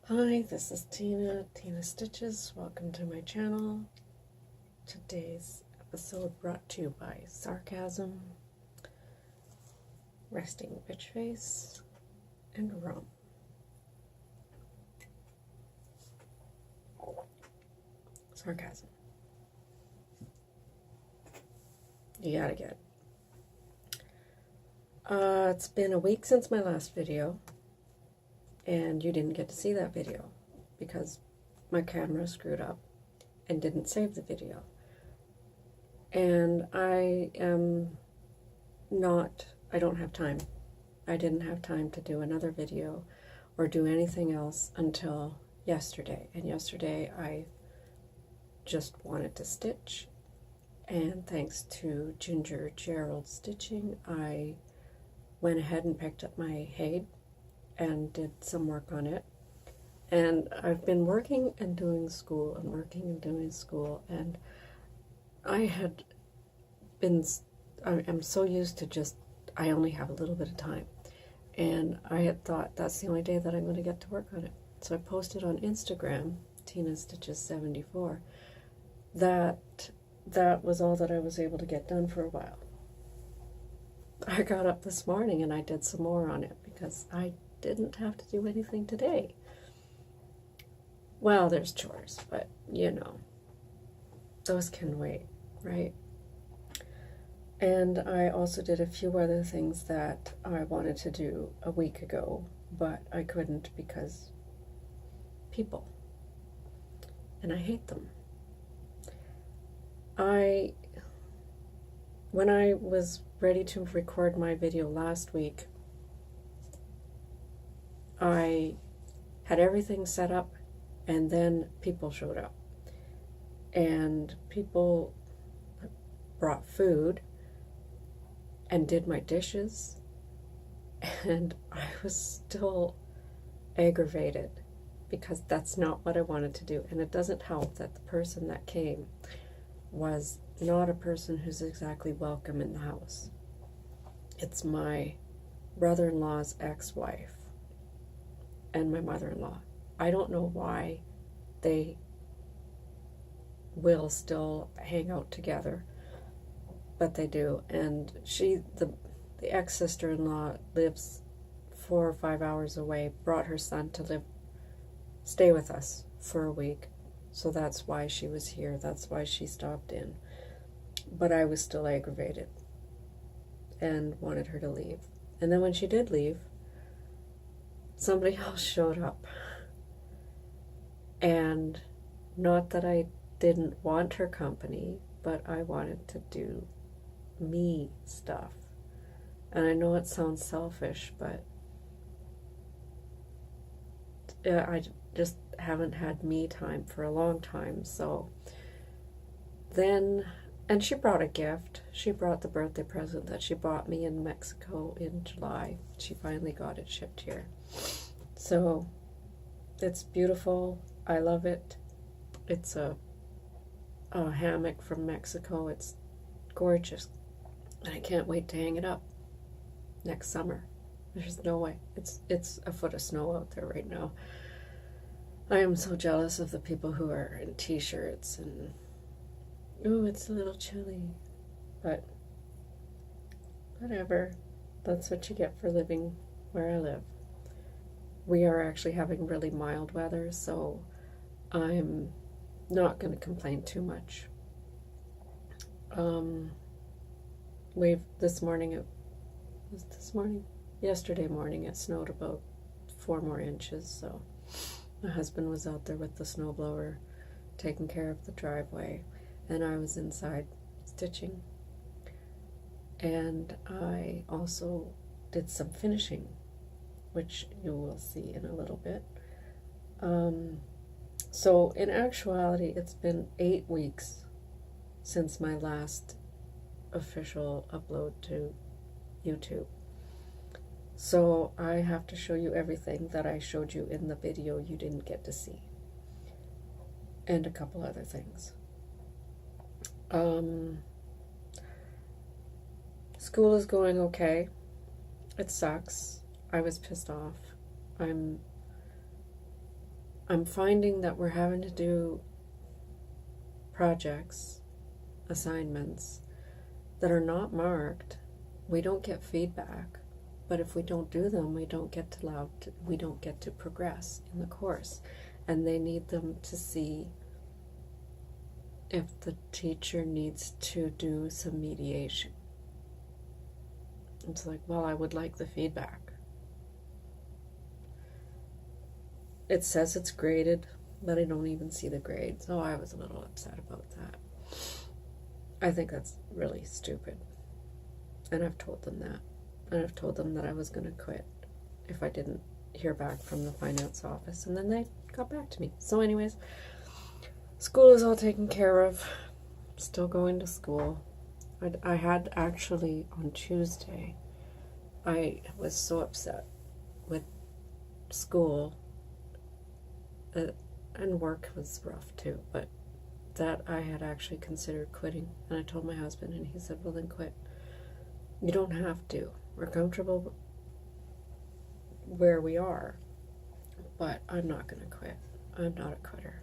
Hi, this is Tina Stitches. Welcome to my channel. Today's episode brought to you by Sarcasm, Resting Bitch Face, and Rum. Sarcasm. You gotta get it. It's been a week since my last video, and you didn't get to see that video because my camera screwed up and didn't save the video. And I don't have time. I didn't have time to do another video or do anything else until yesterday. And yesterday I just wanted to stitch. And thanks to Ginger Gerald Stitching, I went ahead and picked up my Handmade and did some work on it. And I've been working and doing school and working and doing school, and I'm so used to just, I only have a little bit of time. And I had thought that's the only day that I'm going to get to work on it. So I posted on Instagram, Tina Stitches 74, that was all that I was able to get done for a while. I got up this morning and I did some more on it because I didn't have to do anything today. Well, there's chores, but you know, those can wait, right? And I also did a few other things that I wanted to do a week ago, but I couldn't because people. And I hate them. When I was ready to record my video last week, I had everything set up, and then people showed up. And people brought food and did my dishes, and I was still aggravated because that's not what I wanted to do. And it doesn't help that the person that came was not a person who's exactly welcome in the house. It's my brother-in-law's ex-wife and my mother-in-law. I don't know why they will still hang out together, but they do. And the ex-sister-in-law lives 4 or 5 hours away, brought her son to stay with us for a week. So that's why she was here. That's why she stopped in. But I was still aggravated and wanted her to leave. And then when she did leave, somebody else showed up. And not that I didn't want her company, but I wanted to do me stuff. And I know it sounds selfish, but I just haven't had me time for a long time. So then, and she brought a gift. She brought the birthday present that she bought me in Mexico in July. She finally got it shipped here. So it's beautiful. I love it. It's a hammock from Mexico. It's gorgeous. And I can't wait to hang it up next summer. There's no way. It's a foot of snow out there right now. I am so jealous of the people who are in t-shirts and, ooh, it's a little chilly. But whatever. That's what you get for living where I live. We are actually having really mild weather, so I'm not going to complain too much. Yesterday morning it snowed about 4 more inches, so my husband was out there with the snowblower taking care of the driveway, and I was inside stitching. And I also did some finishing, which you will see in a little bit. So in actuality, it's been 8 weeks since my last official upload to YouTube. So I have to show you everything that I showed you in the video you didn't get to see. And a couple other things. School is going okay. It sucks. I was pissed off. I'm I'm finding that we're having to do projects, assignments that are not marked. We don't get feedback, but if we don't do them, we don't get to progress in the course, and they need them to see if the teacher needs to do some mediation. It's like, well, I would like the feedback. It says it's graded, but I don't even see the grades. Oh, I was a little upset about that. I think that's really stupid. And I've told them that. And I've told them that I was going to quit if I didn't hear back from the finance office. And then they got back to me. So anyways, school is all taken care of. Still going to school. I had actually on Tuesday, I was so upset with school, and work was rough too, but that I had actually considered quitting. And I told my husband, and he said, well, then quit. You don't have to. We're comfortable where we are, but I'm not going to quit. I'm not a quitter.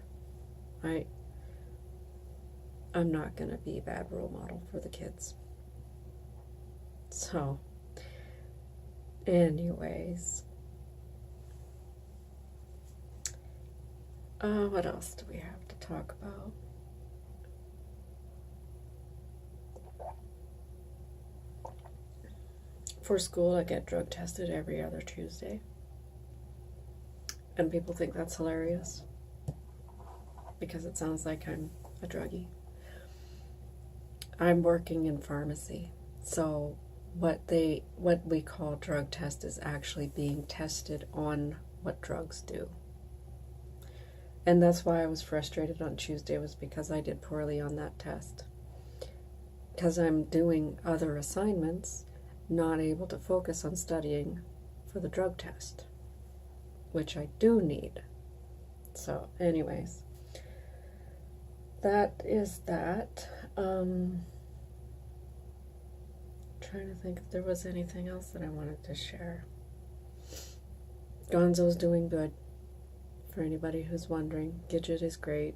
I'm not going to be a bad role model for the kids. So, anyways, what else do we have to talk about? For school, I get drug tested every other Tuesday. And people think that's hilarious because it sounds like I'm a druggie. I'm working in pharmacy, so what we call drug test is actually being tested on what drugs do. And that's why I was frustrated on Tuesday, was because I did poorly on that test. Because I'm doing other assignments, not able to focus on studying for the drug test, which I do need. So anyways, that is that. Trying to think if there was anything else that I wanted to share. Gonzo's doing good. For anybody who's wondering, Gidget is great.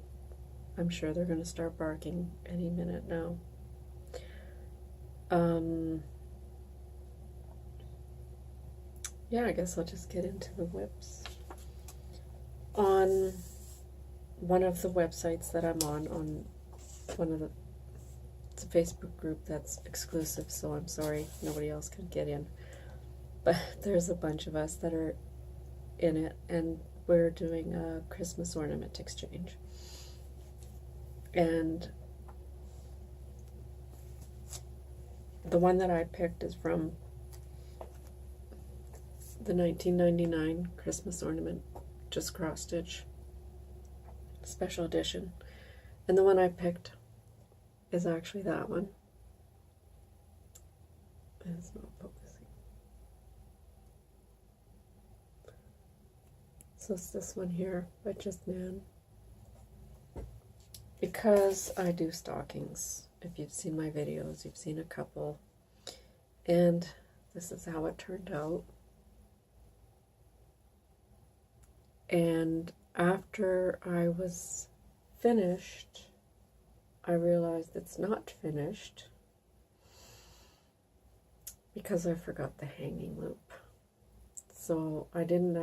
I'm sure they're going to start barking any minute now. Yeah, I guess I'll just get into the whips. On one of the websites that I'm on one of the, it's a Facebook group that's exclusive, so I'm sorry nobody else can get in. But there's a bunch of us that are in it, and we're doing a Christmas ornament exchange. And the one that I picked is from the 1999 Christmas ornament, just cross stitch, special edition. And the one I picked is actually that one. And it's not focusing. So it's this one here by Just Man. Because I do stockings. If you've seen my videos, you've seen a couple. And this is how it turned out. And after I was finished, I realized it's not finished because I forgot the hanging loop. So I didn't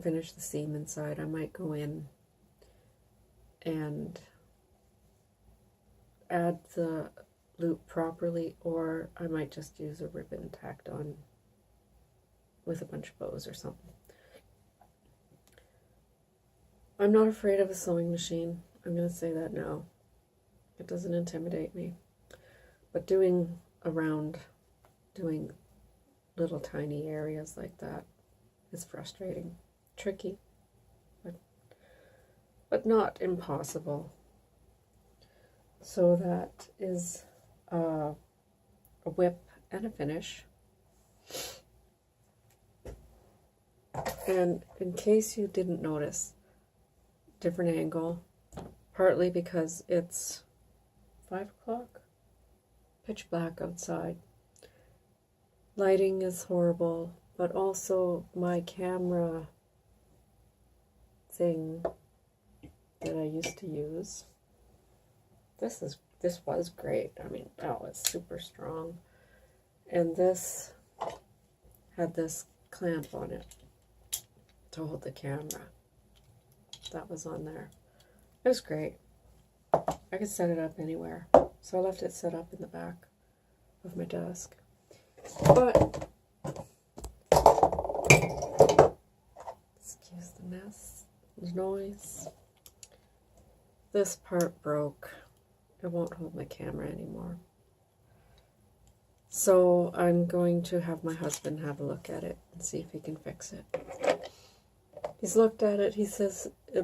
finish the seam inside. I might go in and add the loop properly, or I might just use a ribbon tacked on with a bunch of bows or something. I'm not afraid of a sewing machine. I'm going to say that now. It doesn't intimidate me. But doing little tiny areas like that is frustrating. Tricky, but not impossible. So that is a whip and a finish. And in case you didn't notice, different angle, partly because it's 5 o'clock, pitch black outside. Lighting is horrible, but also my camera thing that I used to use. This was great. I mean, oh, it's super strong. And this had this clamp on it to hold the camera. That was on there. It was great. I could set it up anywhere. So I left it set up in the back of my desk. But, excuse the mess, the noise. This part broke. It won't hold my camera anymore. So I'm going to have my husband have a look at it and see if he can fix it. He's looked at it. He says he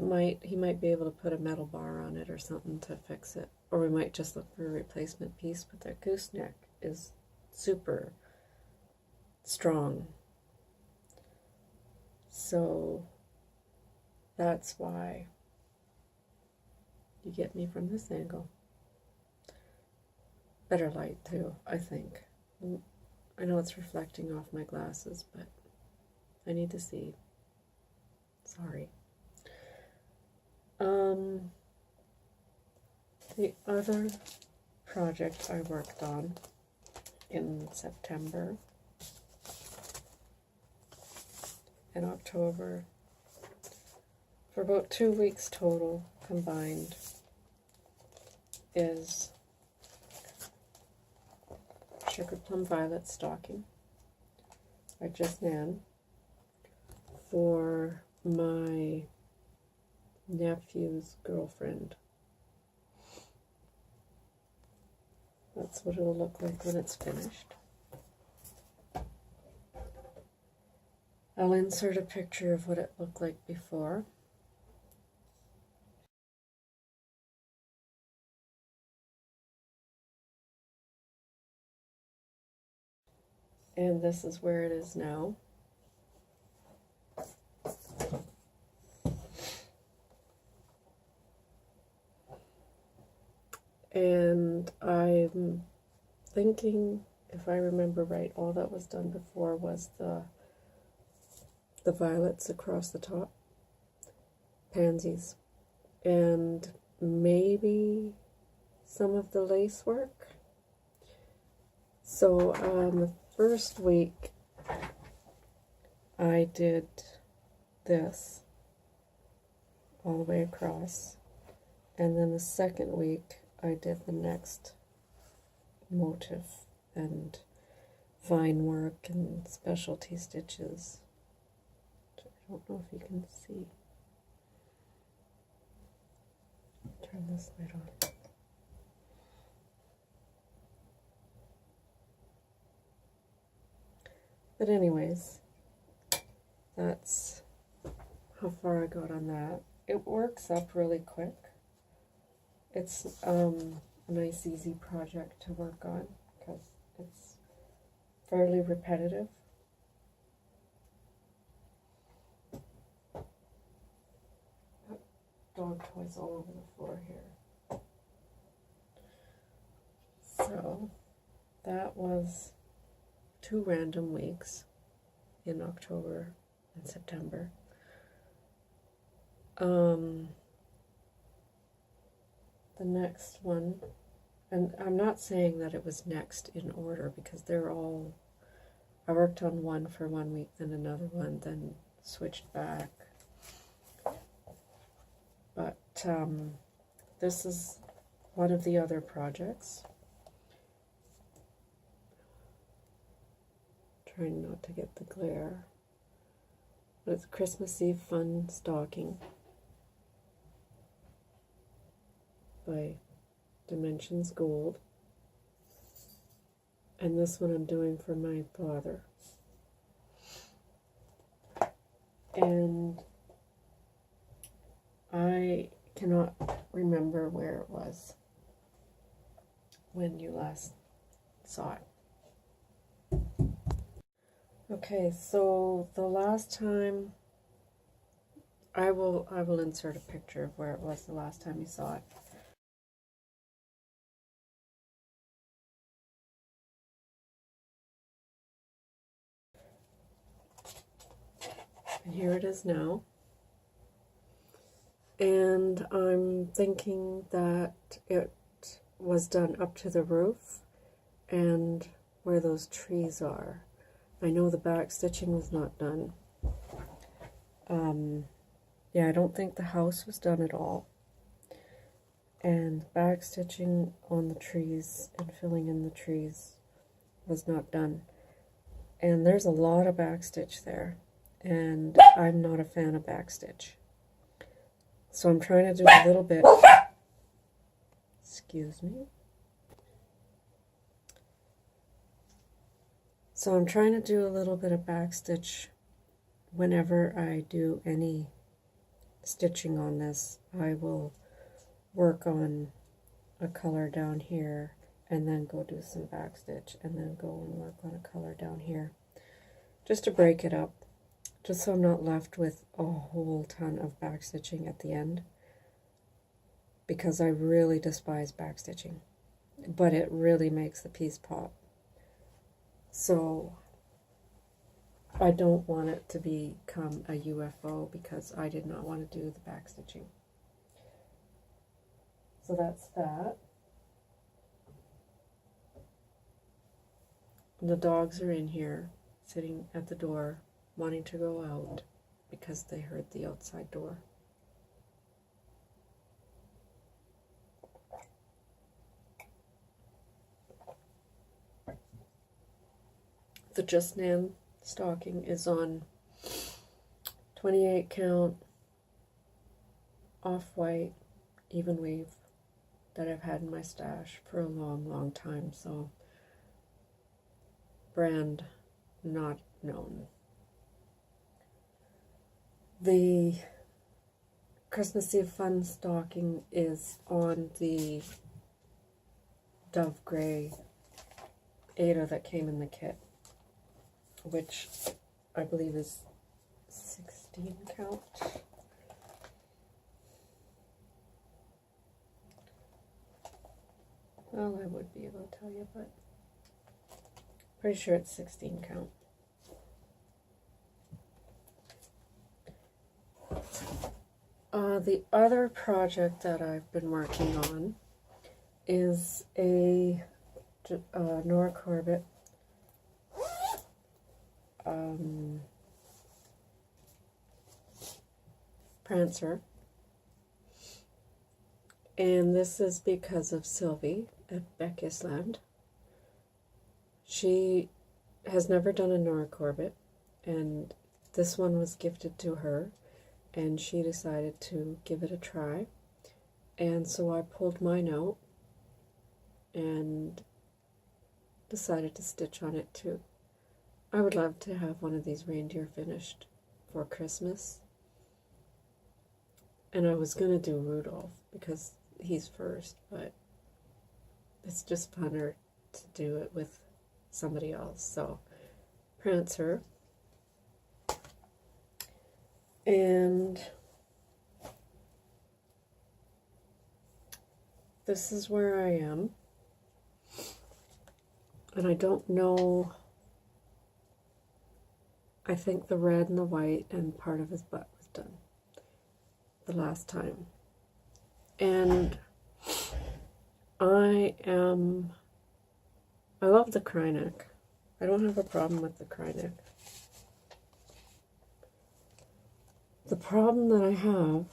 might be able to put a metal bar on it or something to fix it. Or we might just look for a replacement piece, but that gooseneck is super strong. So that's why you get me from this angle. Better light too, I think. I know it's reflecting off my glasses, but I need to see. Sorry. The other project I worked on in September and October, for about 2 weeks total combined, is Sugar Plum Violet stocking by Just Nan for my nephew's girlfriend. That's what it'll look like when it's finished. I'll insert a picture of what it looked like before. And this is where it is now. And I'm thinking, if I remember right, all that was done before was the violets across the top, pansies, and maybe some of the lace work. So the first week I did this all the way across, and then the second week I did the next motif and vine work and specialty stitches. I don't know if you can see. Turn this light on. But anyways, that's how far I got on that. It works up really quick. It's a nice, easy project to work on because it's fairly repetitive. Dog toys all over the floor here. So that was 2 random weeks in October and September. The next one, and I'm not saying that it was next in order because they're all, I worked on one for 1 week, then another one, then switched back. But this is one of the other projects. Trying not to get the glare. But it's Christmas Eve Fun Stocking by Dimensions Gold. And this one I'm doing for my father. And I cannot remember where it was when you last saw it. Okay, so the last time, I will insert a picture of where it was the last time you saw it. And here it is now. and I'm thinking that it was done up to the roof and where those trees are. I know the back stitching was not done. Yeah, I don't think the house was done at all. And back stitching on the trees and filling in the trees was not done. And there's a lot of backstitch there, and I'm not a fan of backstitch. So I'm trying to do a little bit, excuse me. So I'm trying to do a little bit of backstitch whenever I do any stitching on this. I will work on a color down here and then go do some backstitch and then go and work on a color down here, just to break it up, just so I'm not left with a whole ton of backstitching at the end, because I really despise backstitching, but it really makes the piece pop. So I don't want it to become a UFO, because I did not want to do the backstitching. So that's that. The dogs are in here, sitting at the door, wanting to go out because they heard the outside door. The Just Nan stocking is on 28 count, off-white, even weave that I've had in my stash for a long, long time, so brand not known. The Christmas Eve Fun stocking is on the Dove Gray Ada that came in the kit, which I believe is 16 count. Well, I would be able to tell you, but pretty sure it's 16 count. The other project that I've been working on is a Nora Corbett Prancer, and this is because of Sylvie at Beckisland. She has never done a Nora Corbett, and this one was gifted to her, and she decided to give it a try. And so I pulled mine out and decided to stitch on it too. I would love to have one of these reindeer finished for Christmas. And I was going to do Rudolph because he's first, but it's just funner to do it with somebody else. So Prancer. And this is where I am. And I don't know, I think the red and the white and part of his butt was done the last time. And I love the cry neck. I don't have a problem with the cry neck. The problem that I have,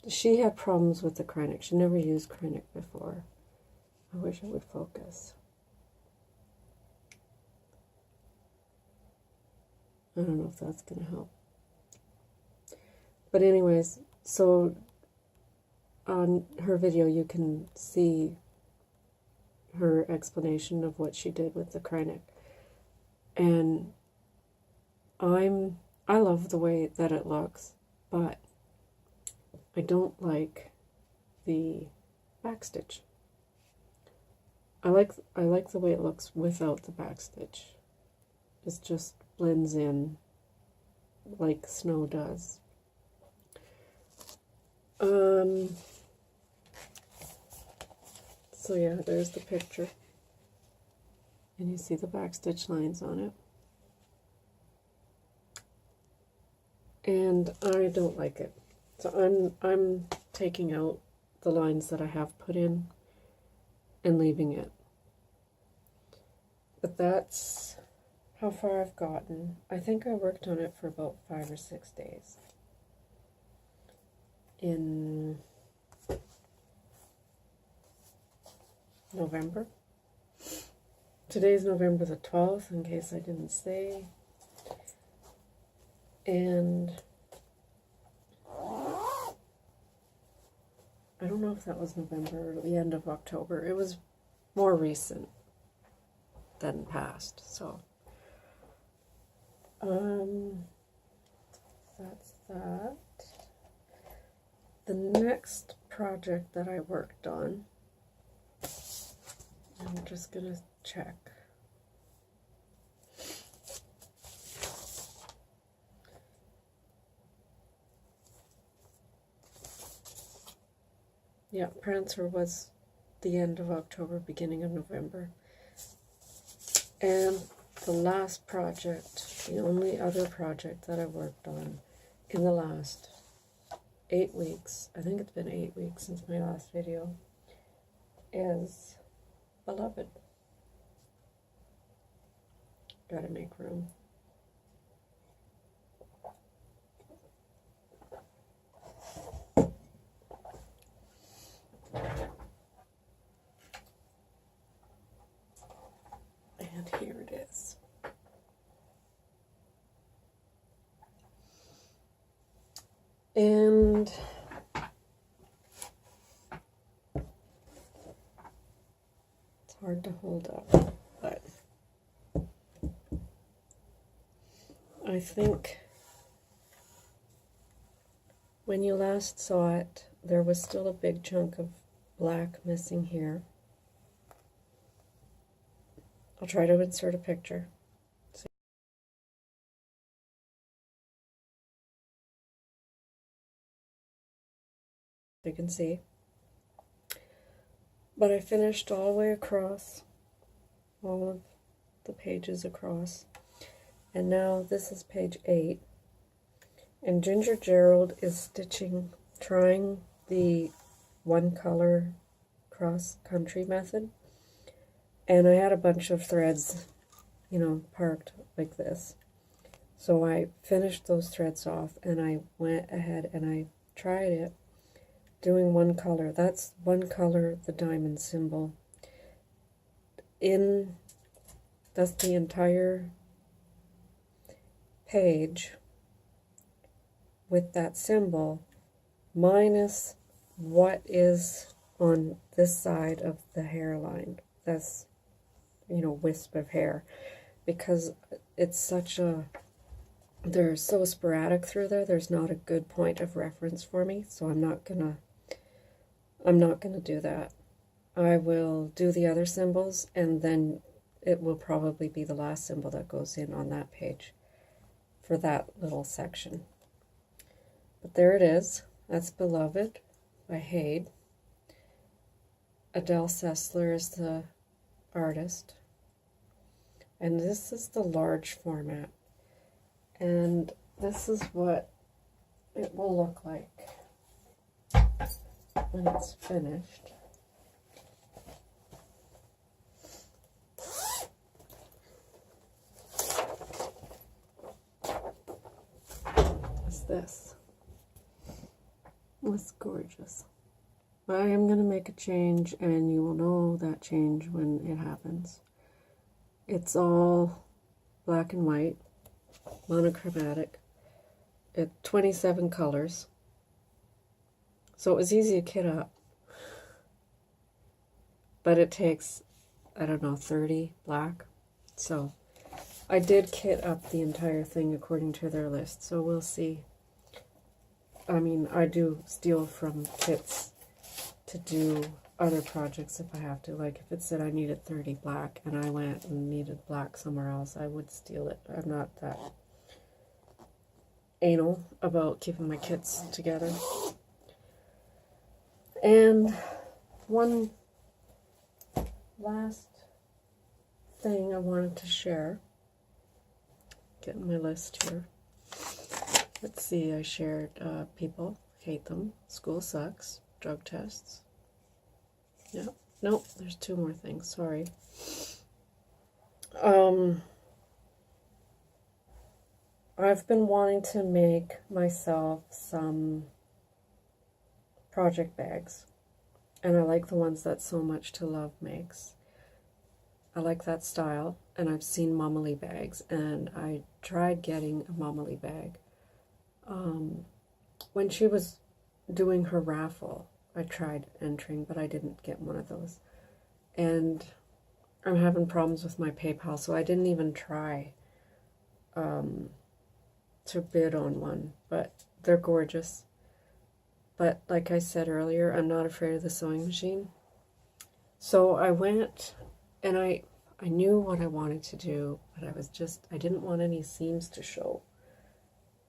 she had problems with the cry neck. She never used cry neck before. I wish I would focus. I don't know if that's going to help. But anyways, so on her video you can see her explanation of what she did with the cry neck. And I love the way that it looks, but I don't like the backstitch. I like the way it looks without the backstitch. It just blends in like snow does. So yeah, there's the picture. And you see the backstitch lines on it. And I don't like it. So I'm taking out the lines that I have put in and leaving it. But that's how far I've gotten. I think I worked on it for about 5 or 6 days. In November. Today's November the 12th, in case I didn't say. And I don't know if that was November or the end of October. It was more recent than past, so that's that. The next project that I worked on, I'm just gonna check. Yeah, Prancer was the end of October, beginning of November. And the last project, the only other project that I worked on in the last 8 weeks, I think it's been 8 weeks since my last video, is Beloved. Gotta make room. And here it is. And it's hard to hold up, but I think when you last saw it, there was still a big chunk of black missing here. I'll try to insert a picture. So you can see. But I finished all the way across, all of the pages across. And now this is page 8. And Ginger Gerald is stitching, trying the one color cross country method. And I had a bunch of threads, you know, parked like this. So I finished those threads off and I went ahead and I tried it doing one color. That's one color, the diamond symbol. That's the entire page with that symbol minus what is on this side of the hairline. That's, you know, wisp of hair, because it's such a, they're so sporadic through there, there's not a good point of reference for me, so I'm not gonna do that. I will do the other symbols, and then it will probably be the last symbol that goes in on that page for that little section. But there it is. That's Beloved by Hade. Adele Sessler is the artist. And this is the large format. And this is what it will look like when it's finished. What's this? It's gorgeous. But I am going to make a change, and you will know that change when it happens. It's all black and white, monochromatic. It's 27 colors. So it was easy to kit up. But it takes, I don't know, 30 black. So I did kit up the entire thing according to their list. So we'll see. I mean, I do steal from kits to do other projects if I have to. Like if it said I needed 30 black and I went and needed black somewhere else, I would steal it. I'm not that anal about keeping my kits together. And one last thing I wanted to share. Getting my list here. Let's see, I shared people. Hate them. School sucks. Drug tests. Yeah. Nope, there's 2 more things. Sorry. I've been wanting to make myself some project bags. And I like the ones that So Much to Love makes. I like that style. And I've seen Mummy bags. And I tried getting a Mummy bag. When she was doing her raffle, I tried entering, but I didn't get one of those. And I'm having problems with my PayPal, so I didn't even try to bid on one. But they're gorgeous. But like I said earlier, I'm not afraid of the sewing machine. So I went and I knew what I wanted to do, but I didn't want any seams to show.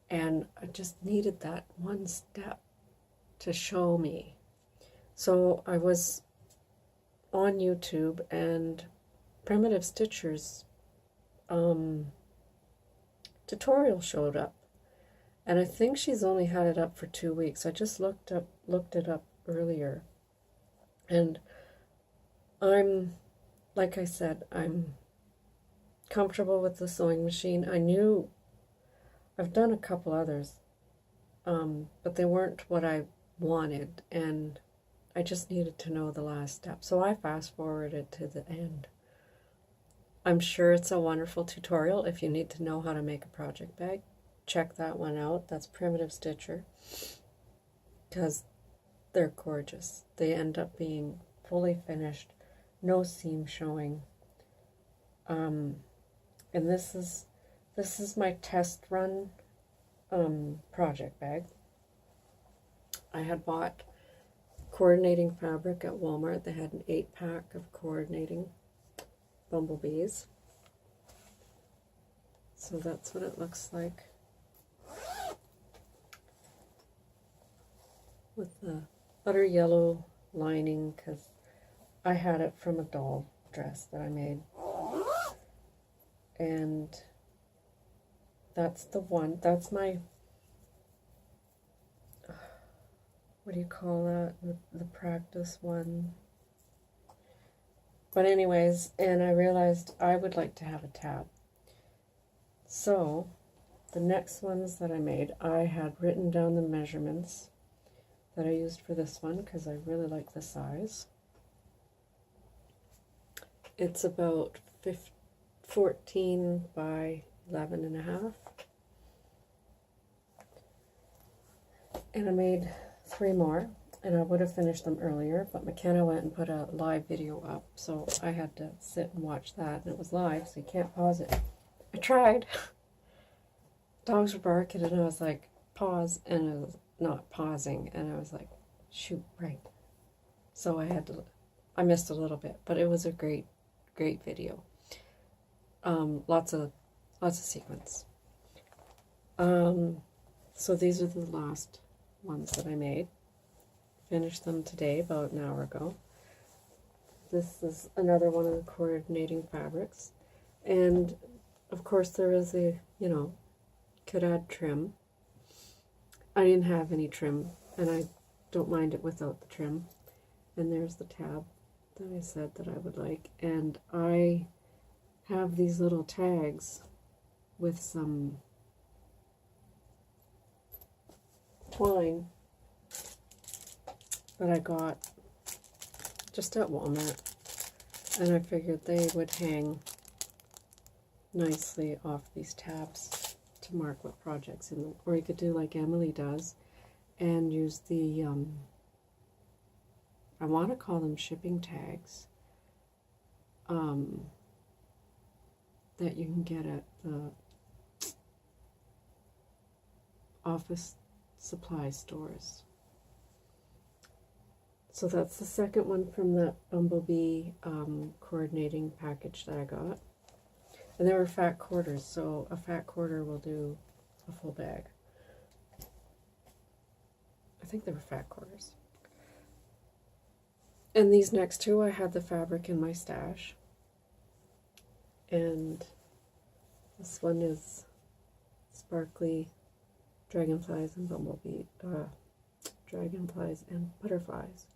And I just needed that one step to show me. So I was on YouTube and Primitive Stitcher's tutorial showed up. And I think she's only had it up for 2 weeks. I just looked it up earlier. And like I said, I'm comfortable with the sewing machine. I've done a couple others, but they weren't what I wanted, and I just needed to know the last step. So I fast forwarded to the end. I'm sure it's a wonderful tutorial if you need to know how to make a project bag. Check that one out. That's Primitive Stitcher, because they're gorgeous. They end up being fully finished, no seam showing. And this is my test run project bag. I had bought coordinating fabric at Walmart. They had an 8-pack of coordinating bumblebees. So that's what it looks like, with the butter yellow lining, because I had it from a doll dress that I made. And that's the one, that's my, what do you call that, the practice one. But anyways, and I realized I would like to have a tab. So the next ones that I made, I had written down the measurements that I used for this one because I really like the size. It's about 14 by 11 and a half. And I made 3 more, and I would have finished them earlier, but McKenna went and put a live video up, so I had to sit and watch that, and it was live, so you can't pause it. I tried. Dogs were barking, and I was like, pause, and it was not pausing, and I was like, shoot, right. So I missed a little bit, but it was a great video. Lots of sequins. So these are the last ones that I made. Finished them today, about an hour ago. This is another one of the coordinating fabrics. And of course there is could add trim. I didn't have any trim, and I don't mind it without the trim. And there's the tab that I said that I would like. And I have these little tags with some twine that I got just at Walmart, and I figured they would hang nicely off these tabs to mark what projects in them. Or you could do like Emily does and use the I want to call them shipping tags that you can get at the office supply stores. So that's the second one from that bumblebee coordinating package that I got. And there were fat quarters, so a fat quarter will do a full bag. I think they were fat quarters. And these next 2, I had the fabric in my stash. And this one is sparkly dragonflies and bumblebee dragonflies, and butterflies.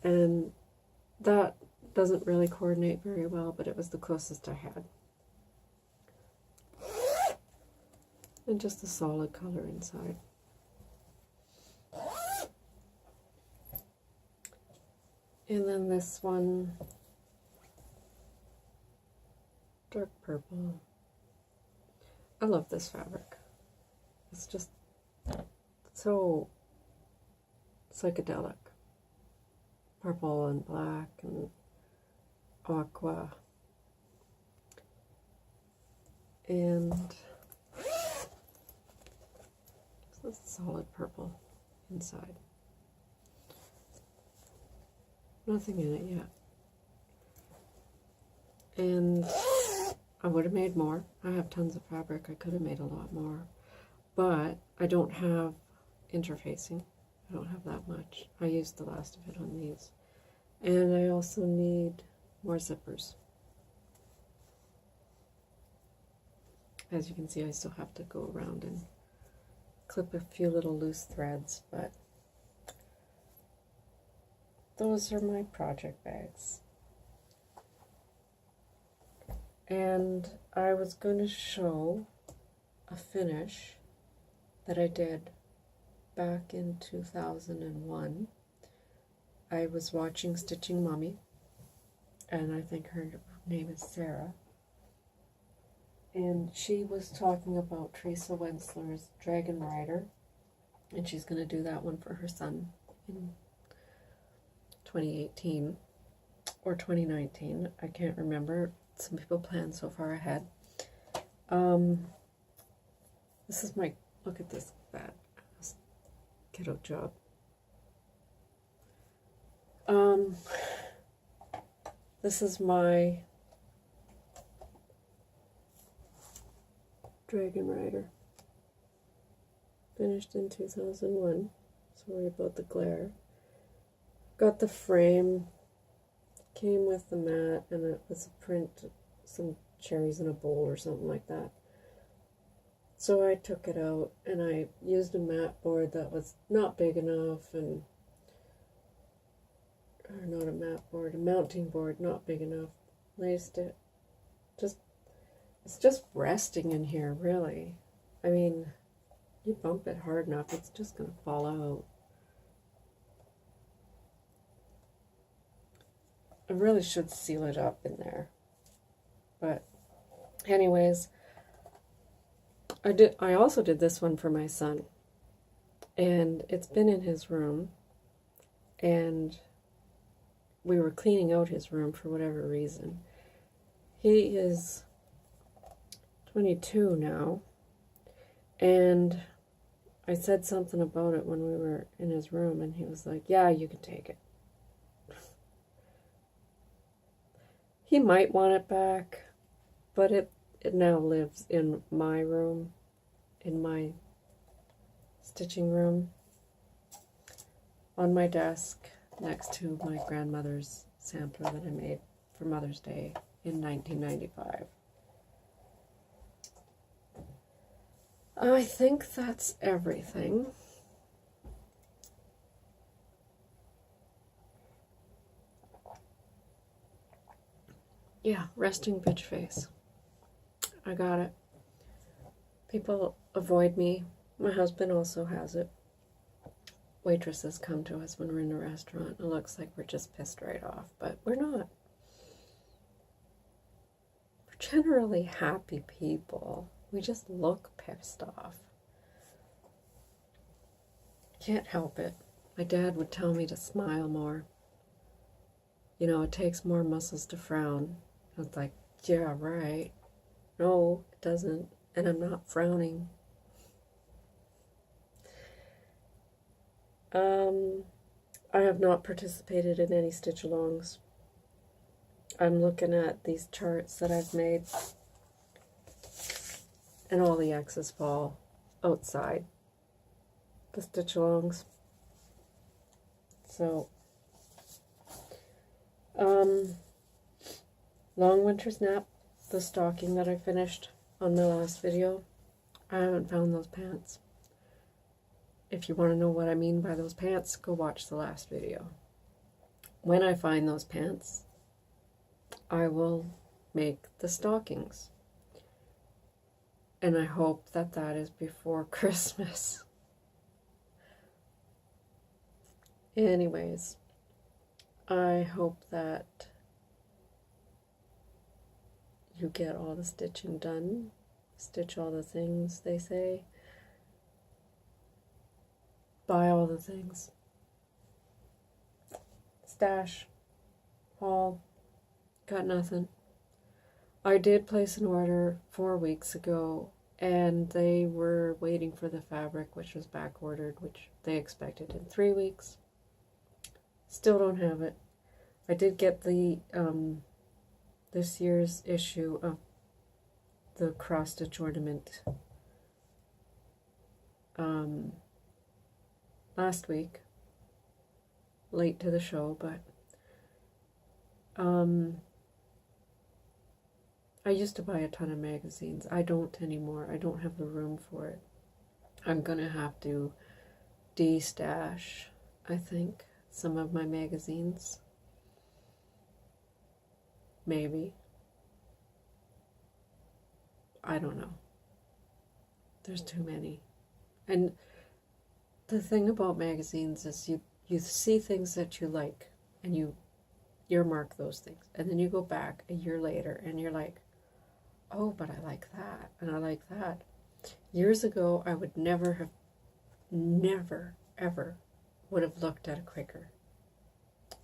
And that doesn't really coordinate very well, but it was the closest I had. And just a solid color inside. And then this one, dark purple. I love this fabric. It's just so psychedelic. Purple and black and aqua. And it's solid purple inside. Nothing in it yet. And I would have made more. I have tons of fabric. I could have made a lot more. But I don't have interfacing. I don't have that much. I used the last of it on these. And I also need more zippers. As you can see, I still have to go around and clip a few little loose threads, but those are my project bags. And I was going to show a finish that I did back in 2001. I was watching Stitching Mommy, and I think her name is Sarah. And she was talking about Teresa Wensler's Dragon Rider, and she's going to do that one for her son in 2018 or 2019. I can't remember. Some people plan so far ahead. This is my, look at this bad kiddo job. This is my Dragon Rider. Finished in 2001. Sorry about the glare. Got the frame. Came with the mat, and it was a print, some cherries in a bowl or something like that. So I took it out, and I used a mat board that was not big enough, and or not a mat board, a mounting board, not big enough. Laced it. It's just resting in here, really. I mean, you bump it hard enough, it's just going to fall out. I really should seal it up in there. But anyways, I also did this one for my son. And it's been in his room, and we were cleaning out his room for whatever reason. He is 22 now, and I said something about it when we were in his room, and he was like, yeah, you can take it. He might want it back, but it now lives in my room, in my stitching room, on my desk, next to my grandmother's sampler that I made for Mother's Day in 1995. I think that's everything. Yeah, resting bitch face. I got it. People avoid me. My husband also has it. Waitresses come to us when we're in a restaurant. It looks like we're just pissed right off, but we're not. We're generally happy people. We just look pissed off. Can't help it. My dad would tell me to smile more. You know, it takes more muscles to frown. It's like, yeah, right. No, it doesn't. And I'm not frowning. I have not participated in any stitch-alongs. I'm looking at these charts that I've made, and all the X's fall outside the stitch-alongs. So, Long Winter's Nap, the stocking that I finished on the last video, I haven't found those pants. if you want to know what I mean by those pants, go watch the last video. When I find those pants, I will make the stockings. And I hope that that is before Christmas. Anyways, I hope that you get all the stitching done. Stitch all the things, they say. Buy all the things. Stash. Haul. Got nothing. I did place an order 4 weeks ago, and they were waiting for the fabric, which was back ordered, which they expected in 3 weeks. Still don't have it. I did get the this year's issue of the cross stitch ornament last week, late to the show, but I used to buy a ton of magazines. I don't anymore. I don't have the room for it. I'm gonna have to de-stash, I think, some of my magazines. Maybe. I don't know. There's too many. And the thing about magazines is you see things that you like and you earmark those things. And then you go back a year later and you're like, oh, but I like that and I like that. Years ago, I would never, ever would have looked at a Quaker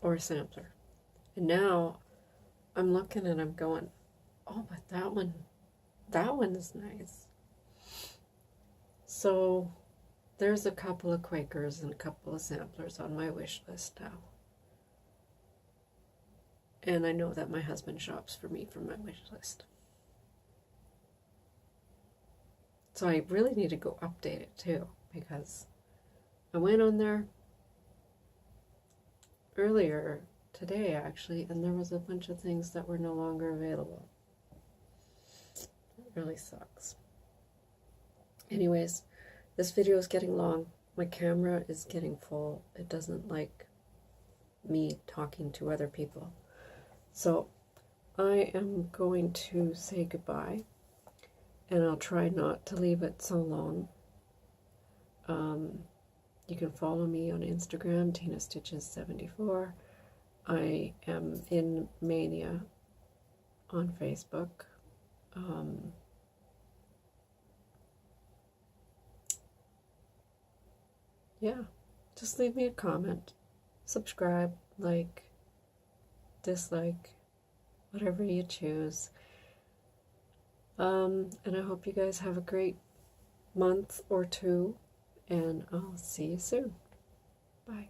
or a sampler. And now I'm looking and I'm going, oh, but that one is nice. So there's a couple of Quakers and a couple of samplers on my wish list now. And I know that my husband shops for me from my wish list. So I really need to go update it too, because I went on there earlier today actually, and there was a bunch of things that were no longer available. It really sucks. Anyways, this video is getting long. My camera is getting full. It doesn't like me talking to other people. So I am going to say goodbye, and I'll try not to leave it so long. You can follow me on Instagram, TinaStitches74. I am in Mania on Facebook. Yeah, just leave me a comment, subscribe, like, dislike, whatever you choose. And I hope you guys have a great month or two, and I'll see you soon. Bye.